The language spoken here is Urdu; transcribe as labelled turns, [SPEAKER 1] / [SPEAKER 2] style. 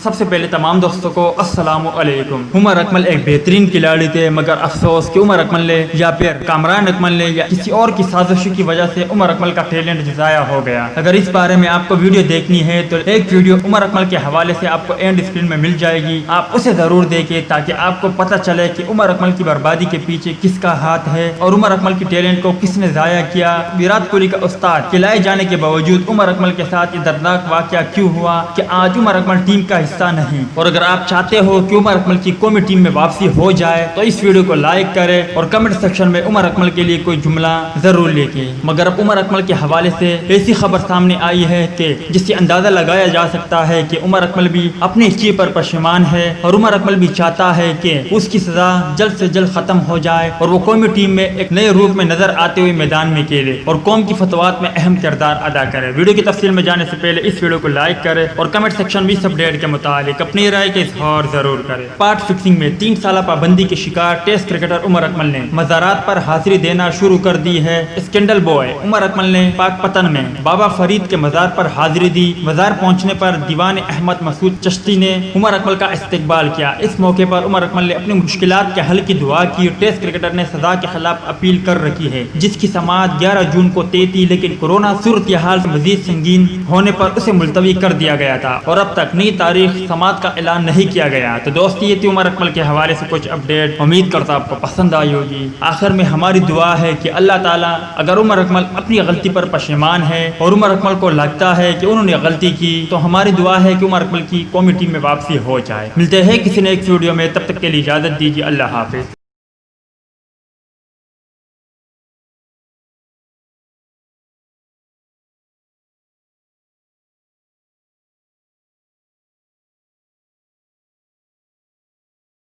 [SPEAKER 1] سب سے پہلے تمام دوستوں کو السلام علیکم۔ عمر اکمل ایک بہترین کھلاڑی تھے، مگر افسوس کہ عمر اکمل نے یا پھر کامران اکمل نے یا کسی اور کی سازش کی وجہ سے عمر اکمل کا ٹیلنٹ ضائع ہو گیا۔ اگر اس بارے میں آپ کو ویڈیو دیکھنی ہے تو ایک ویڈیو عمر اکمل کے حوالے سے آپ کو اینڈ اسکرین میں مل جائے گی، آپ اسے ضرور دیکھیں تاکہ آپ کو پتہ چلے کہ عمر اکمل کی بربادی کے پیچھے کس کا ہاتھ ہے اور عمر اکمل کی ٹیلنٹ کو کس نے ضائع کیا۔ ویرات کوہلی کا استاد کھلائے جانے کے باوجود عمر اکمل کے ساتھ یہ دردناک واقعہ کیوں ہوا کہ آج عمر اکمل ٹیم کا حصہ نہیں؟ اور اگر آپ چاہتے ہو کہ عمر اکمل کی قومی ٹیم میں واپسی ہو جائے تو اس ویڈیو کو لائک کریں اور کمنٹ سیکشن میں عمر اکمل کے لیے کوئی جملہ ضرور لکھیں۔ مگر اب عمر اکمل کے حوالے سے ایسی خبر سامنے آئی ہے کہ جس سے اندازہ لگایا جا سکتا ہے کہ عمر اکمل بھی اپنے چیز پر پشیمان ہے اور عمر اکمل بھی چاہتا ہے کہ اس کی سزا جلد سے جلد ختم ہو جائے اور وہ قومی ٹیم میں ایک نئے روپ میں نظر آتے ہوئے میدان میں کھیلے اور قوم کی فتوحات میں اہم کردار ادا کرے۔ ویڈیو کی تفصیل میں جانے سے پہلے اس ویڈیو کو لائک کرے اور کمنٹ سیکشن بھی اس اپڈیٹ کے متعلق اپنی رائے کا اظہار ضرور کرے۔ پارٹ فکسنگ میں 3 سالہ پابندی کے شکار ٹیسٹ کرکٹر عمر اکمل نے مزارات پر حاضری دینا شروع کر دی ہے۔ اسکینڈل بوائے عمر اکمل نے پاک پتن میں بابا فرید کے مزار پر حاضری دی۔ مزار پہنچنے پر دیوان احمد مسعود چشتی نے عمر اکمل کا استقبال کیا۔ اس موقع پر عمر اکمل نے اپنی مشکلات کے حل کی دعا کی۔ ٹیسٹ کرکٹر نے سزا کے خلاف اپیل کر رکھی ہے جس کی سماعت 11 جون کو طے تھی، لیکن کورونا صورتحال مزید سنگین ہونے پر اسے ملتوی کر دیا گیا تھا اور اب تک نئی تاریخ سماعت کا اعلان نہیں کیا گیا۔ تو دوست یہ تھی عمر اکمل کے حوالے سے کچھ اپڈیٹ، امید کرتا آپ کو پسند آئی ہوگی۔ آخر میں ہماری دعا ہے کہ اللہ تعالیٰ اگر عمر اکمل اپنی غلطی پر پشیمان ہے اور عمر اکمل کو لگتا ہے کہ انہوں نے غلطی کی تو ہماری دعا ہے کہ عمر اکمل کی قومی ٹیم میں واپسی ہو جائے۔ ملتے ہیں کسی نے ایک ویڈیو میں، تب تک کے لیے اجازت دیجیے، اللہ حافظ۔